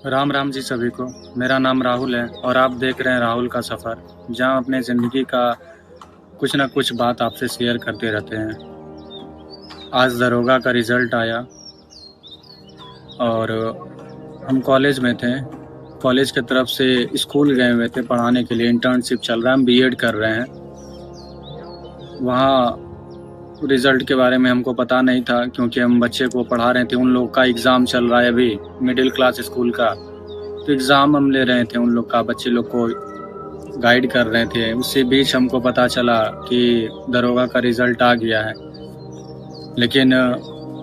राम राम जी सभी को। मेरा नाम राहुल है और आप देख रहे हैं राहुल का सफ़र, जहां अपने ज़िंदगी का कुछ ना कुछ बात आपसे शेयर करते रहते हैं। आज दरोगा का रिज़ल्ट आया और हम कॉलेज में थे। कॉलेज की तरफ से स्कूल गए हुए थे पढ़ाने के लिए। इंटर्नशिप चल रहा है, हम बीएड कर रहे हैं। वहाँ रिज़ल्ट के बारे में हमको पता नहीं था, क्योंकि हम बच्चे को पढ़ा रहे थे। उन लोग का एग्ज़ाम चल रहा है अभी, मिडिल क्लास स्कूल का। तो एग्ज़ाम हम ले रहे थे उन लोग का, बच्चे लोग को गाइड कर रहे थे। उसी बीच हमको पता चला कि दरोगा का रिज़ल्ट आ गया है, लेकिन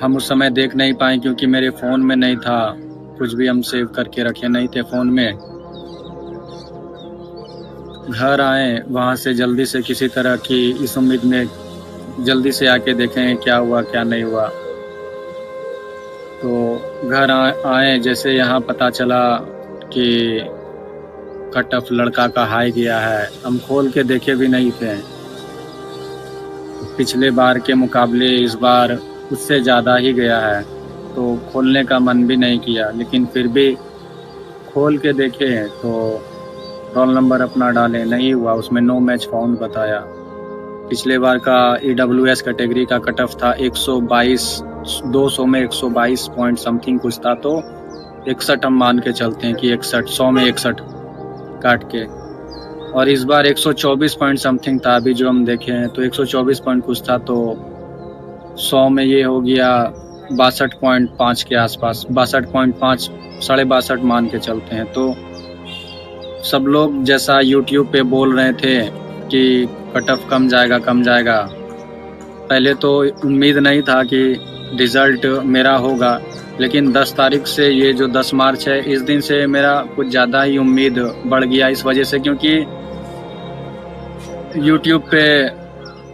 हम उस समय देख नहीं पाए क्योंकि मेरे फ़ोन में नहीं था, कुछ भी हम सेव करके रखे नहीं थे फ़ोन में। घर आए वहाँ से जल्दी से, किसी तरह की इस उम्मीद में जल्दी से आके देखें क्या हुआ क्या नहीं हुआ। तो घर आए जैसे यहाँ पता चला कि कट ऑफ लड़का का हाई गया है। हम खोल के देखे भी नहीं थे। पिछले बार के मुकाबले इस बार उससे ज़्यादा ही गया है, तो खोलने का मन भी नहीं किया, लेकिन फिर भी खोल के देखे तो रोल नंबर अपना डाले, नहीं हुआ, उसमें नो मैच फाउंड बताया। पिछले बार का EWS कैटेगरी का कट ऑफ था 122, 200 में 122 पॉइंट समथिंग कुछ था, तो 61 हम मान के चलते हैं कि 61, 100 में 61 काट के। और इस बार 124 पॉइंट समथिंग था अभी जो हम देखे हैं, तो 124 पॉइंट कुछ था, तो 100 में ये हो गया 62.5 के आसपास, 62.5, 62.5 मान के चलते हैं। तो सब लोग जैसा यूट्यूब पे बोल रहे थे कि कट ऑफ कम जाएगा कम जाएगा, पहले तो उम्मीद नहीं था कि रिज़ल्ट मेरा होगा, लेकिन 10 तारीख से, ये जो 10 मार्च है, इस दिन से मेरा कुछ ज़्यादा ही उम्मीद बढ़ गया इस वजह से, क्योंकि यूट्यूब पे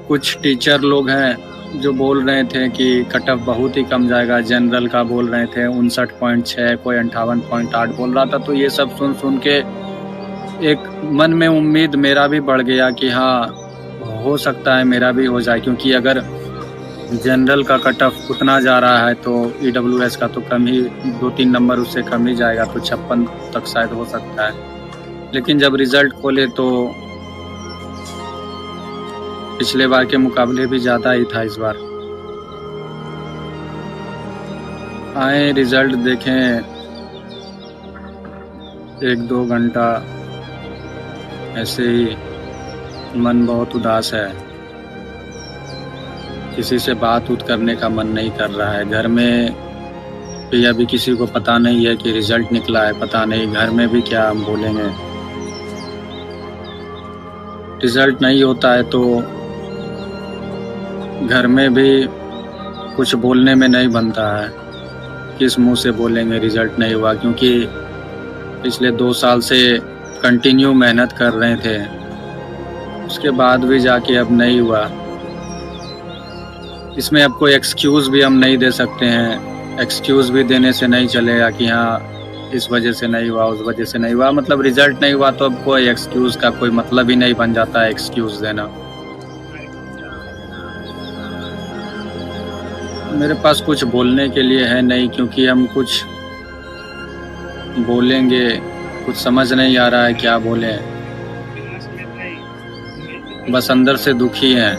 कुछ टीचर लोग हैं जो बोल रहे थे कि कट ऑफ बहुत ही कम जाएगा। जनरल का बोल रहे थे 59.6, कोई 58.8 बोल रहा था। तो ये सब सुन के एक मन में उम्मीद मेरा भी बढ़ गया कि हाँ, हो सकता है मेरा भी हो जाए, क्योंकि अगर जनरल का कट ऑफ उतना जा रहा है तो EWS का तो कम ही, 2-3 नंबर उससे कम ही जाएगा, तो 56 तक शायद हो सकता है। लेकिन जब रिज़ल्ट खोले तो पिछले बार के मुकाबले भी ज़्यादा ही था इस बार। आए रिज़ल्ट देखें, 1-2 घंटा ऐसे ही मन बहुत उदास है। किसी से बात उत करने का मन नहीं कर रहा है। घर में भी अभी किसी को पता नहीं है कि रिज़ल्ट निकला है, पता नहीं घर में भी क्या हम बोलेंगे। रिज़ल्ट नहीं होता है तो घर में भी कुछ बोलने में नहीं बनता है, किस मुंह से बोलेंगे रिज़ल्ट नहीं हुआ, क्योंकि पिछले 2 साल से कंटिन्यू मेहनत कर रहे थे, उसके बाद भी जाके अब नहीं हुआ। इसमें अब कोई एक्सक्यूज़ भी हम नहीं दे सकते हैं। एक्सक्यूज़ भी देने से नहीं चलेगा कि हाँ इस वजह से नहीं हुआ, उस वजह से नहीं हुआ। मतलब रिज़ल्ट नहीं हुआ तो अब कोई एक्सक्यूज़ का कोई मतलब ही नहीं बन जाता है एक्सक्यूज़ देना। मेरे पास कुछ बोलने के लिए है नहीं, क्योंकि हम कुछ बोलेंगे, कुछ समझ नहीं आ रहा है क्या बोलें। बस अंदर से दुखी हैं,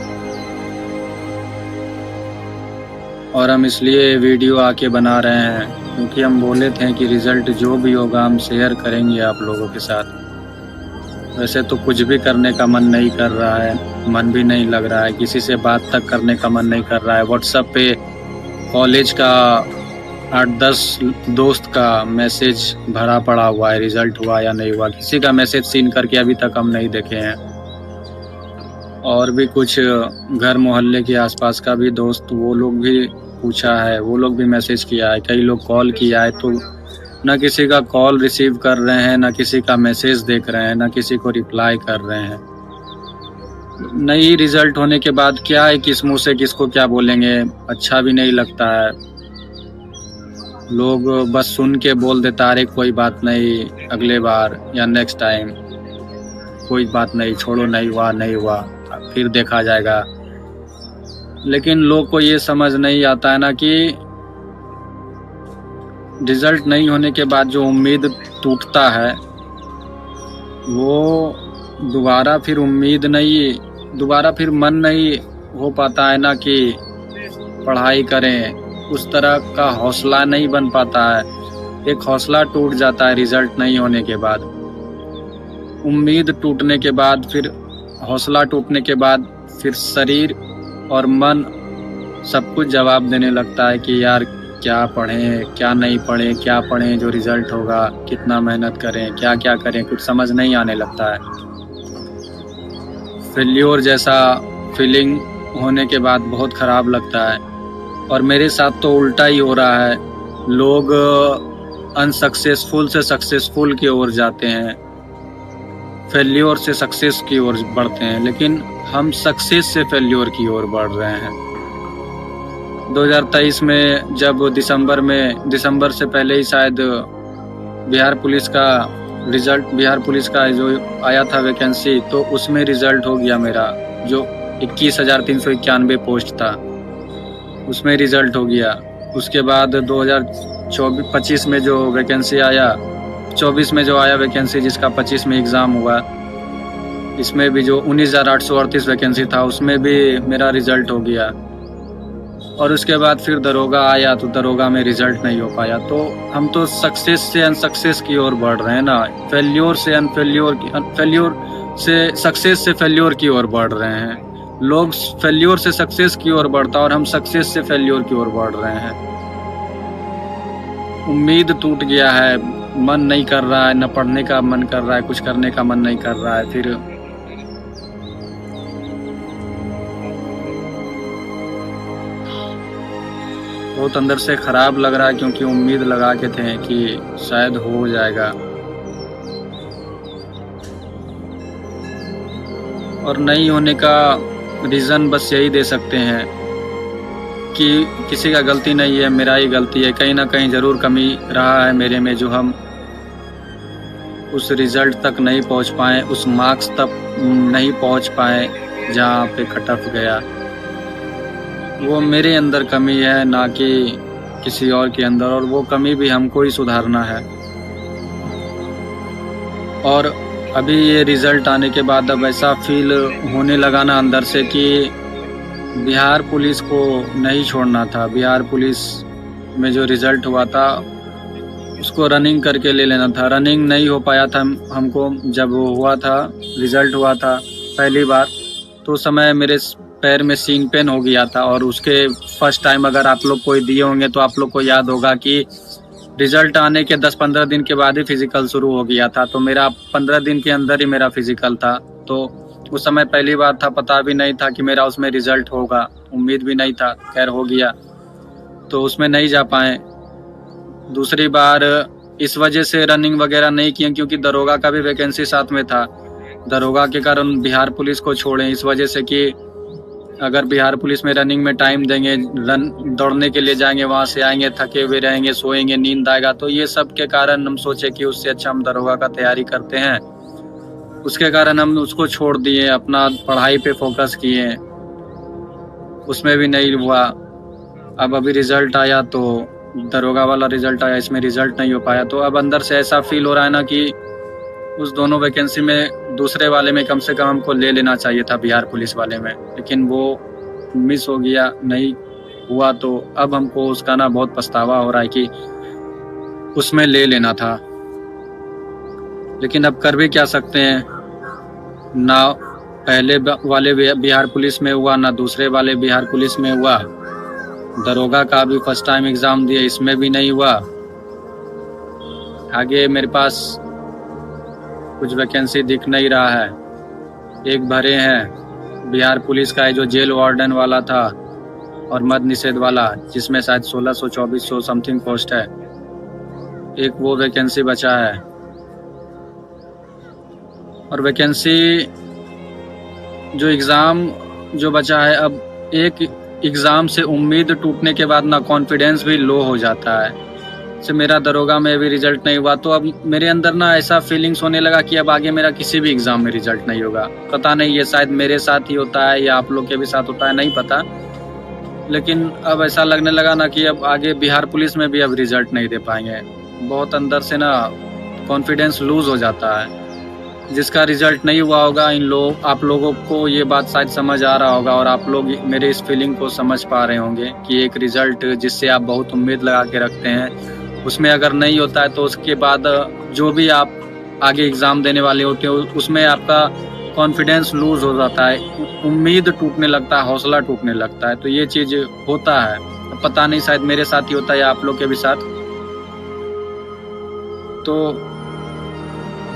और हम इसलिए वीडियो आके बना रहे हैं क्योंकि हम बोले थे कि रिज़ल्ट जो भी होगा हम शेयर करेंगे आप लोगों के साथ। वैसे तो कुछ भी करने का मन नहीं कर रहा है, मन भी नहीं लग रहा है, किसी से बात तक करने का मन नहीं कर रहा है। व्हाट्सएप पे कॉलेज का 8-10 दोस्त का मैसेज भरा पड़ा हुआ है, रिज़ल्ट हुआ या नहीं हुआ। किसी का मैसेज सीन करके अभी तक हम नहीं देखे हैं। और भी कुछ घर मोहल्ले के आसपास का भी दोस्त, वो लोग भी पूछा है, वो लोग भी मैसेज किया है, कई लोग कॉल किया है, तो ना किसी का कॉल रिसीव कर रहे हैं, ना किसी का मैसेज देख रहे हैं, ना किसी को रिप्लाई कर रहे हैं। नहीं, रिज़ल्ट होने के बाद क्या है, किस मुंह से किसको क्या बोलेंगे, अच्छा भी नहीं लगता है। लोग बस सुन के बोल देता, अरे कोई बात नहीं, अगले बार या नेक्स्ट टाइम, कोई बात नहीं, छोड़ो, नहीं हुआ नहीं हुआ, फिर देखा जाएगा। लेकिन लोग को ये समझ नहीं आता है ना कि रिजल्ट नहीं होने के बाद जो उम्मीद टूटता है, वो दोबारा फिर मन नहीं हो पाता है ना कि पढ़ाई करें, उस तरह का हौसला नहीं बन पाता है। एक हौसला टूट जाता है रिजल्ट नहीं होने के बाद, उम्मीद टूटने के बाद, फिर हौसला टूटने के बाद, फिर शरीर और मन सब कुछ जवाब देने लगता है कि यार क्या पढ़ें, क्या नहीं पढ़ें, क्या पढ़ें जो रिजल्ट होगा, कितना मेहनत करें, क्या क्या करें, कुछ समझ नहीं आने लगता है। फेल्योर जैसा फीलिंग होने के बाद बहुत ख़राब लगता है। और मेरे साथ तो उल्टा ही हो रहा है, लोग अनसक्सेसफुल से सक्सेसफुल की ओर जाते हैं, फेल्योर से सक्सेस की ओर बढ़ते हैं, लेकिन हम सक्सेस से फेल्योर की ओर बढ़ रहे हैं। 2023 में जब दिसंबर से पहले ही शायद बिहार पुलिस का जो आया था वैकेंसी, तो उसमें रिजल्ट हो गया मेरा, जो 21,391 पोस्ट था, उसमें रिजल्ट हो गया। उसके बाद 2025 में जो वैकेंसी आया, 24 में जो आया वैकेंसी, जिसका 25 में एग्ज़ाम हुआ, इसमें भी जो 19,838 वैकेंसी था, उसमें भी मेरा रिजल्ट हो गया। और उसके बाद फिर दरोगा आया, तो दरोगा में रिजल्ट नहीं हो पाया। तो हम तो सक्सेस से अनसक्सेस की ओर बढ़ रहे हैं ना, फेल्योर से सक्सेस से फेल्योर की ओर बढ़ रहे हैं। लोग फेल्योर से सक्सेस की ओर बढ़ता, और हम सक्सेस से फेल्योर की ओर बढ़ रहे हैं। उम्मीद टूट गया है, मन नहीं कर रहा है, न पढ़ने का मन कर रहा है, कुछ करने का मन नहीं कर रहा है। फिर बहुत अंदर से ख़राब लग रहा है, क्योंकि उम्मीद लगा के थे कि शायद हो जाएगा। और नहीं होने का रीज़न बस यही दे सकते हैं कि किसी का गलती नहीं है, मेरा ही गलती है। कहीं ना कहीं ज़रूर कमी रहा है मेरे में, जो हम उस रिज़ल्ट तक नहीं पहुंच पाए, उस मार्क्स तक नहीं पहुंच पाए जहां पे कट ऑफ गया। वो मेरे अंदर कमी है, ना कि किसी और के अंदर, और वो कमी भी हमको ही सुधारना है। और अभी ये रिज़ल्ट आने के बाद अब ऐसा फील होने लगा ना अंदर से कि बिहार पुलिस को नहीं छोड़ना था। बिहार पुलिस में जो रिज़ल्ट हुआ था, उसको रनिंग करके ले लेना था। रनिंग नहीं हो पाया था हमको। जब हुआ था, रिज़ल्ट हुआ था पहली बार, तो उस समय मेरे पैर में सीन पेन हो गया था। और उसके फर्स्ट टाइम अगर आप लोग कोई दिए होंगे तो आप लोग को याद होगा कि रिज़ल्ट आने के 10-15 दिन के बाद ही फिज़िकल शुरू हो गया था। तो मेरा 15 दिन के अंदर ही मेरा फिज़िकल था। तो उस समय पहली बार था, पता भी नहीं था कि मेरा उसमें रिज़ल्ट होगा, उम्मीद भी नहीं था। खैर हो गया, तो उसमें नहीं जा पाए। दूसरी बार इस वजह से रनिंग वगैरह नहीं किए, क्योंकि दरोगा का भी वैकेंसी साथ में था। दरोगा के कारण बिहार पुलिस को छोड़ें, इस वजह से कि अगर बिहार पुलिस में रनिंग में टाइम देंगे, दौड़ने के लिए जाएंगे, वहाँ से आएंगे थके हुए रहेंगे, सोएंगे, नींद आएगा। तो ये सब के कारण हम सोचे कि उससे अच्छा हम दरोगा का तैयारी करते हैं। उसके कारण हम उसको छोड़ दिए, अपना पढ़ाई पे फोकस किए, उसमें भी नहीं हुआ। अब अभी रिज़ल्ट आया, तो दरोगा वाला रिज़ल्ट आया, इसमें रिज़ल्ट नहीं हो पाया। तो अब अंदर से ऐसा फील हो रहा है ना कि उस दोनों वैकेंसी में दूसरे वाले में कम से कम हमको ले लेना चाहिए था, बिहार पुलिस वाले में, लेकिन वो मिस हो गया, नहीं हुआ। तो अब हमको उसका ना बहुत पछतावा हो रहा है कि उसमें ले लेना था। लेकिन अब कर भी क्या सकते हैं, ना पहले वाले बिहार पुलिस में हुआ, ना दूसरे वाले बिहार पुलिस में हुआ। दरोगा का भी फर्स्ट टाइम एग्ज़ाम दिया, इसमें भी नहीं हुआ। आगे मेरे पास कुछ वैकेंसी दिख नहीं रहा है। एक भरे हैं बिहार पुलिस का है, जो जेल वार्डन वाला था और मद्य निषेध वाला, जिसमें शायद 1600-2400 समथिंग पोस्ट है। एक वो वैकेंसी बचा है। और वैकेंसी जो एग्ज़ाम जो बचा है, अब एक एग्ज़ाम से उम्मीद टूटने के बाद ना कॉन्फिडेंस भी लो हो जाता है। से मेरा दरोगा में भी रिज़ल्ट नहीं हुआ, तो अब मेरे अंदर ना ऐसा फीलिंग्स होने लगा कि अब आगे मेरा किसी भी एग्ज़ाम में रिज़ल्ट नहीं होगा। पता नहीं, ये शायद मेरे साथ ही होता है या आप लोग के भी साथ होता है, नहीं पता। लेकिन अब ऐसा लगने लगा ना कि अब आगे बिहार पुलिस में भी अब रिजल्ट नहीं दे पाएंगे। बहुत अंदर से ना कॉन्फिडेंस लूज हो जाता है। जिसका रिजल्ट नहीं हुआ होगा, आप लोगों को ये बात शायद समझ आ रहा होगा और आप लोग मेरे इस फीलिंग को समझ पा रहे होंगे कि एक रिजल्ट जिससे आप बहुत उम्मीद लगा के रखते हैं, उसमें अगर नहीं होता है तो उसके बाद जो भी आप आगे एग्ज़ाम देने वाले होते हो उसमें आपका कॉन्फिडेंस लूज हो जाता है, उम्मीद टूटने लगता है, हौसला टूटने लगता है। तो ये चीज़ होता है। पता नहीं शायद मेरे साथ ही होता है या आप लोग के भी साथ। तो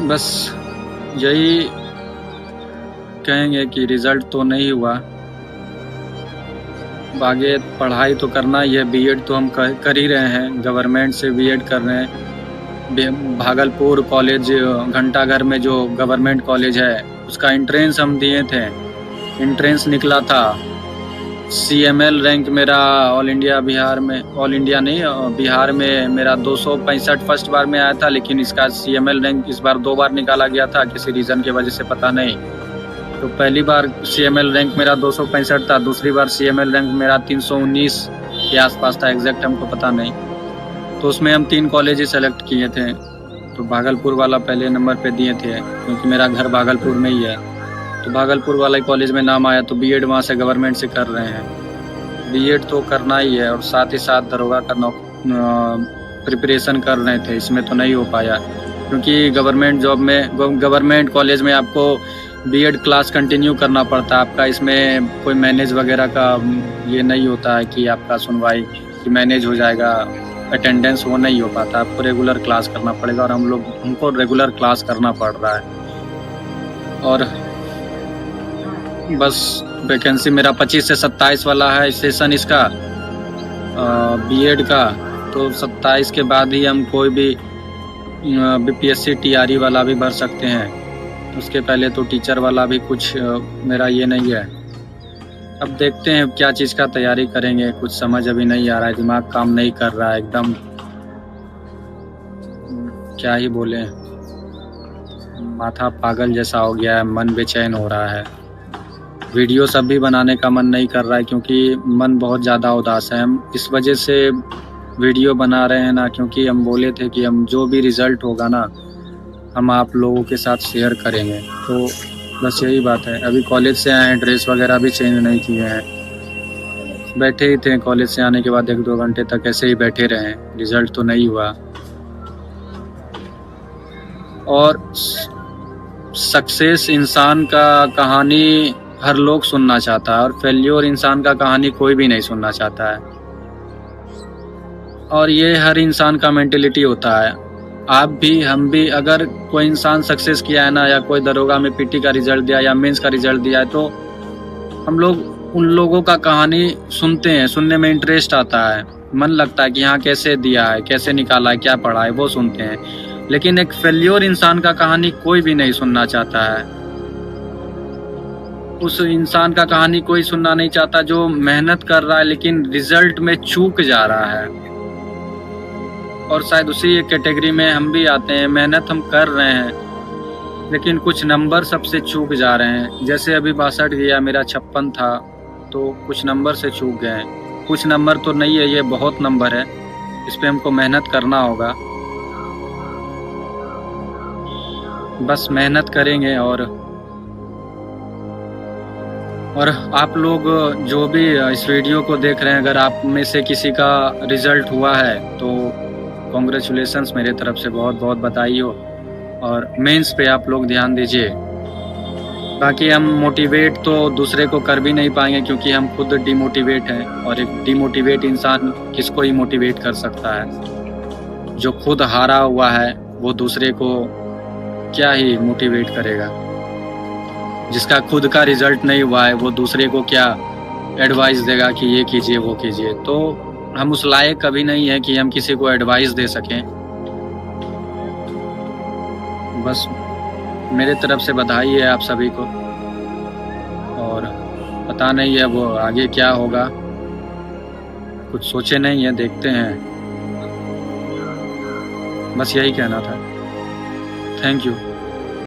बस यही कहेंगे कि रिज़ल्ट तो नहीं हुआ, आगे पढ़ाई तो करना ही है। बीएड तो हम कर ही रहे हैं, गवर्नमेंट से बीएड कर रहे हैं। भागलपुर कॉलेज घंटाघर में जो गवर्नमेंट कॉलेज है उसका एंट्रेंस हम दिए थे, एंट्रेंस निकला था। CML रैंक मेरा ऑल इंडिया बिहार में मेरा 265 फर्स्ट बार में आया था, लेकिन इसका CML रैंक इस बार 2 बार निकाला गया था, किसी रीज़न की वजह से पता नहीं। तो पहली बार CML रैंक मेरा 265 था, दूसरी बार CML रैंक मेरा 319 के आसपास था, एग्जैक्ट हमको पता नहीं। तो उसमें हम 3 कॉलेज ही सेलेक्ट किए थे। तो भागलपुर वाला पहले नंबर पे दिए थे क्योंकि मेरा घर भागलपुर में ही है। तो भागलपुर वाले कॉलेज में नाम आया तो बीएड वहाँ से गवर्नमेंट से कर रहे हैं। बीएड तो करना ही है और साथ ही साथ दरोगा का प्रिपरेशन कर रहे थे। इसमें तो नहीं हो पाया क्योंकि गवर्नमेंट कॉलेज में आपको बीएड क्लास कंटिन्यू करना पड़ता है। आपका इसमें कोई मैनेज वगैरह का ये नहीं होता है कि आपका सुनवाई कि मैनेज हो जाएगा, अटेंडेंस वो नहीं हो पाता। आपको रेगुलर क्लास करना पड़ेगा और हमको रेगुलर क्लास करना पड़ रहा है। और बस वैकेंसी मेरा 25 से 27 वाला है सेशन इसका बीएड का। तो 27 के बाद ही हम कोई भी BPSC TRE वाला भी भर सकते हैं। उसके पहले तो टीचर वाला भी कुछ मेरा ये नहीं है। अब देखते हैं क्या चीज़ का तैयारी करेंगे, कुछ समझ अभी नहीं आ रहा है, दिमाग काम नहीं कर रहा है एकदम। क्या ही बोले, माथा पागल जैसा हो गया है, मन बेचैन हो रहा है। वीडियो सब भी बनाने का मन नहीं कर रहा है क्योंकि मन बहुत ज़्यादा उदास है। हम इस वजह से वीडियो बना रहे हैं ना क्योंकि हम बोले थे कि हम जो भी रिज़ल्ट होगा ना हम आप लोगों के साथ शेयर करेंगे। तो बस यही बात है। अभी कॉलेज से आए हैं, ड्रेस वगैरह भी चेंज नहीं किए हैं, बैठे ही थे। कॉलेज से आने के बाद 1-2 घंटे तक ऐसे ही बैठे रहे। रिज़ल्ट तो नहीं हुआ। और सक्सेस इंसान का कहानी हर लोग सुनना चाहता है और फेल्योर इंसान का कहानी कोई भी नहीं सुनना चाहता है। और ये हर इंसान का मेंटेलिटी होता है। आप भी हम भी, अगर कोई इंसान सक्सेस किया है ना, या कोई दरोगा में PT का रिजल्ट दिया या मेंस का रिजल्ट दिया है, तो हम लोग उन लोगों का कहानी सुनते हैं, सुनने में इंटरेस्ट आता है, मन लगता है कि हाँ कैसे दिया है, कैसे निकाला है, क्या पढ़ा है, वो सुनते हैं। लेकिन एक फेल्योर इंसान का कहानी कोई भी नहीं सुनना चाहता है। उस इंसान का कहानी कोई सुनना नहीं चाहता जो मेहनत कर रहा है लेकिन रिजल्ट में चूक जा रहा है। और शायद उसी कैटेगरी में हम भी आते हैं। मेहनत हम कर रहे हैं लेकिन कुछ नंबर सबसे चूक जा रहे हैं। जैसे अभी 62 गया, मेरा 56 था, तो कुछ नंबर से चूक गए। कुछ नंबर तो नहीं है, ये बहुत नंबर है। इस पे हमको मेहनत करना होगा। बस मेहनत करेंगे। और आप लोग जो भी इस वीडियो को देख रहे हैं, अगर आप में से किसी का रिज़ल्ट हुआ है तो कॉन्ग्रेचुलेशंस मेरे तरफ से, बहुत बहुत बधाई हो। और मेंस पे आप लोग ध्यान दीजिए। बाकी हम मोटिवेट तो दूसरे को कर भी नहीं पाएंगे क्योंकि हम खुद डिमोटिवेट हैं। और एक डिमोटिवेट इंसान किसको ही मोटिवेट कर सकता है? जो खुद हारा हुआ है वो दूसरे को क्या ही मोटिवेट करेगा? जिसका खुद का रिजल्ट नहीं हुआ है वो दूसरे को क्या एडवाइस देगा कि ये कीजिए वो कीजिए? तो हम उस लायक कभी नहीं है कि हम किसी को एडवाइस दे सकें। बस मेरे तरफ से बधाई है आप सभी को। और पता नहीं है वो आगे क्या होगा, कुछ सोचे नहीं है, देखते हैं। बस यही कहना था। Thank you.